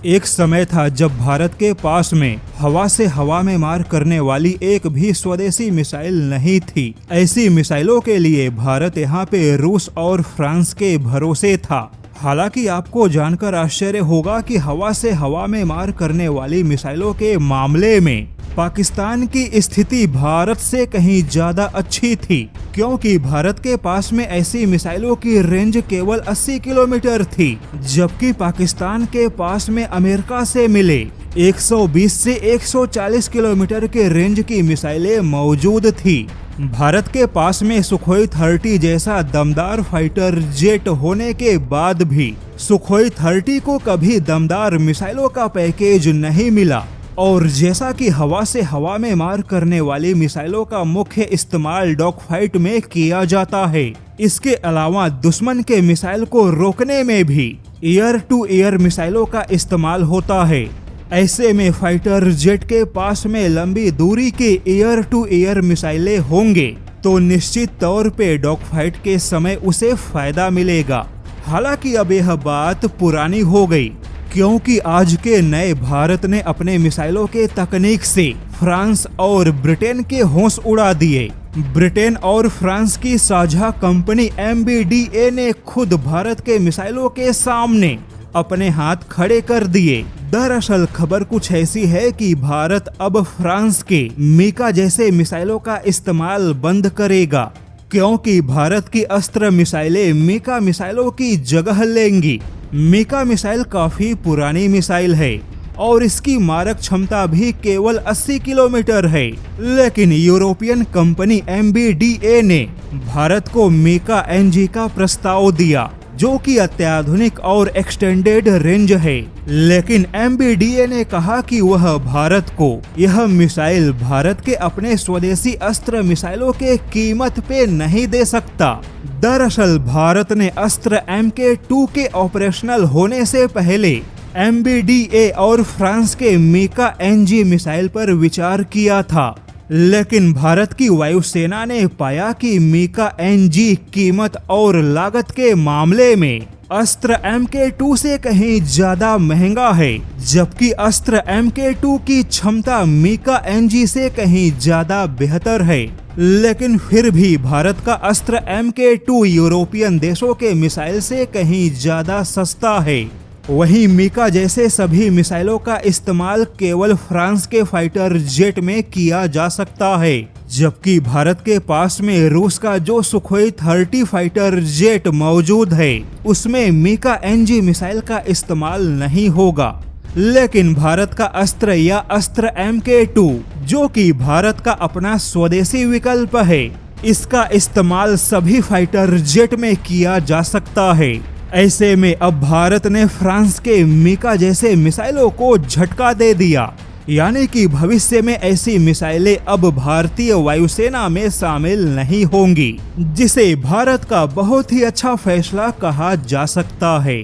एक समय था जब भारत के पास में हवा से हवा में मार करने वाली एक भी स्वदेशी मिसाइल नहीं थी। ऐसी मिसाइलों के लिए भारत यहाँ पे रूस और फ्रांस के भरोसे था। हालांकि आपको जानकर आश्चर्य होगा कि हवा से हवा में मार करने वाली मिसाइलों के मामले में पाकिस्तान की स्थिति भारत से कहीं ज्यादा अच्छी थी, क्योंकि भारत के पास में ऐसी मिसाइलों की रेंज केवल 80 किलोमीटर थी, जबकि पाकिस्तान के पास में अमेरिका से मिले 120 से 140 किलोमीटर के रेंज की मिसाइलें मौजूद थी। भारत के पास में सुखोई 30 जैसा दमदार फाइटर जेट होने के बाद भी सुखोई 30 को कभी दमदार मिसाइलों का पैकेज नहीं मिला। और जैसा कि हवा से हवा में मार करने वाली मिसाइलों का मुख्य इस्तेमाल डॉग फाइट में किया जाता है, इसके अलावा दुश्मन के मिसाइल को रोकने में भी एयर टू एयर मिसाइलों का इस्तेमाल होता है। ऐसे में फाइटर जेट के पास में लंबी दूरी के एयर टू एयर मिसाइलें होंगे तो निश्चित तौर पे डॉग फाइट के समय उसे फायदा मिलेगा। हालांकि अब यह बात पुरानी हो गई, क्योंकि आज के नए भारत ने अपने मिसाइलों के तकनीक से फ्रांस और ब्रिटेन के होश उड़ा दिए। ब्रिटेन और फ्रांस की साझा कंपनी MBDA ने खुद भारत के मिसाइलों के सामने अपने हाथ खड़े कर दिए। दरअसल खबर कुछ ऐसी है कि भारत अब फ्रांस के मीका जैसे मिसाइलों का इस्तेमाल बंद करेगा, क्योंकि भारत की अस्त्र मिसाइलें मीका मिसाइलों की जगह लेंगी। मीका मिसाइल काफी पुरानी मिसाइल है और इसकी मारक क्षमता भी केवल 80 किलोमीटर है, लेकिन यूरोपियन कंपनी MBDA ने भारत को मीका NG का प्रस्ताव दिया, जो कि अत्याधुनिक और एक्सटेंडेड रेंज है। लेकिन MBDA ने कहा कि वह भारत को यह मिसाइल भारत के अपने स्वदेशी अस्त्र मिसाइलों के कीमत पे नहीं दे सकता। दरअसल भारत ने अस्त्र MK2 के ऑपरेशनल होने से पहले MBDA और फ्रांस के मीका NG मिसाइल पर विचार किया था, लेकिन भारत की वायुसेना ने पाया कि मीका NG कीमत और लागत के मामले में अस्त्र MK2 से कहीं ज्यादा महंगा है, जबकि अस्त्र MK2 की क्षमता मीका NG से कहीं ज्यादा बेहतर है। लेकिन फिर भी भारत का अस्त्र MK2 यूरोपियन देशों के मिसाइल से कहीं ज्यादा सस्ता है। वहीं मीका जैसे सभी मिसाइलों का इस्तेमाल केवल फ्रांस के फाइटर जेट में किया जा सकता है, जबकि भारत के पास में रूस का जो सुखोई 30 फाइटर जेट मौजूद है उसमें मीका NG मिसाइल का इस्तेमाल नहीं होगा। लेकिन भारत का अस्त्र या अस्त्र MK2, जो कि भारत का अपना स्वदेशी विकल्प है, इसका इस्तेमाल सभी फाइटर जेट में किया जा सकता है। ऐसे में अब भारत ने फ्रांस के मीका जैसे मिसाइलों को झटका दे दिया, यानी कि भविष्य में ऐसी मिसाइलें अब भारतीय वायुसेना में शामिल नहीं होंगी, जिसे भारत का बहुत ही अच्छा फैसला कहा जा सकता है।